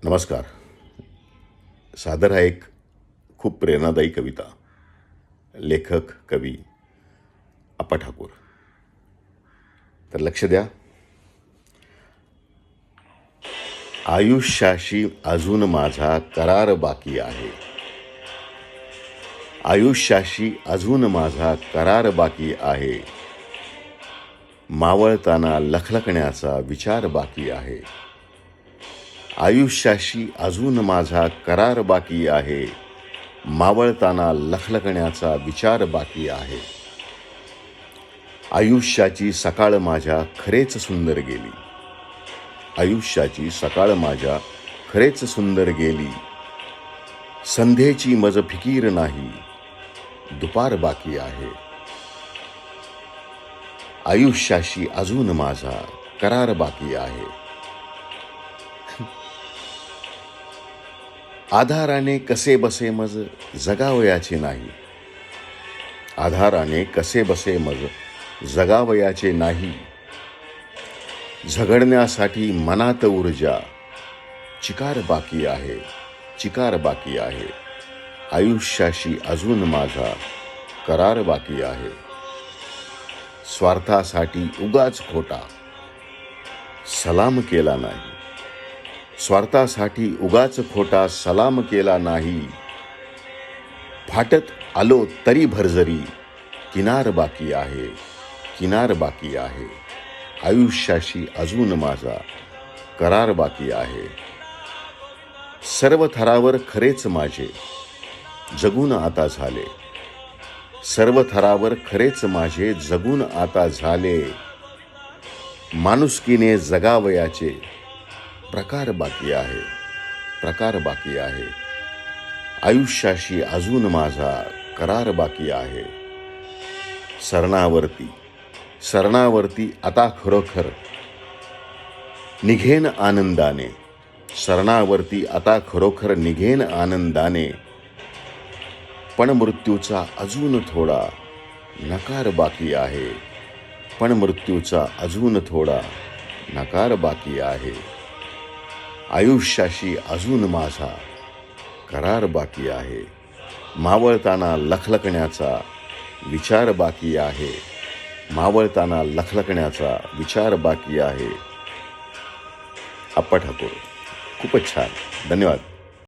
नमस्कार. सादर आहे एक खूप प्रेरणादायी कविता. लेखक कवी आप्पा ठाकूर. तर लक्ष द्या. आयुष्याशी अजून माझा करार बाकी आहे. आयुष्याशी अजून माझा करार बाकी आहे. मावळताना लखलखण्याचा विचार बाकी आहे. आयुष्याशी अजून माझा करार बाकी आहे. मावळताना लखलखण्याचा विचार बाकी आहे. आयुष्याची सकाळ माझ्या खरेच सुंदर गेली. आयुष्याची सकाळ माझ्या खरेच सुंदर गेली. संध्येची मज फिकीर नाही. दुपार बाकी आहे. आयुष्याशी अजून माझा करार बाकी आहे. आधाराने कसे बसे मज जगावयाचे नाही. आधाराने कसे बसे मज जगावयाचे नाही. झगडण्यासाठी मनात ऊर्जा चिकार बाकी आहे. चिकार बाकी आहे. आयुष्याशी अजून माझा करार बाकी आहे. स्वार्थासाठी उगाच खोटा सलाम केला नाही. स्वार्थासाठी उगाच खोटा सलाम केला नाही. फाटत आलो तरी भरजरी किनार बाकी आहे. किनार बाकी आहे. आयुष्याशी अजून माझा करार बाकी आहे. सर्व थरावर खरेच माझे जगून आता झाले. सर्व थरावर खरेच माझे जगून आता झाले. माणुसकीने जगावयाचे प्रकार बाकी आहे. प्रकार बाकी आहे. आयुष्याशी अजून माझा करार बाकी आहे. सरणावरती आता खरोखर निघेन आनंदाने. सरणावरती आता खरोखर निघेन आनंदाने. पण मृत्यूचा अजून थोडा नकार बाकी आहे. पण मृत्यूचा अजून थोडा नकार बाकी आहे. आयुष्याशी अजून माझा करार बाकी आहे. मावळताना लखलखण्याचा विचार बाकी आहे. मावळताना लखलखण्याचा विचार बाकी आहे. आप्पा ठाकूर. खूपच छान. धन्यवाद.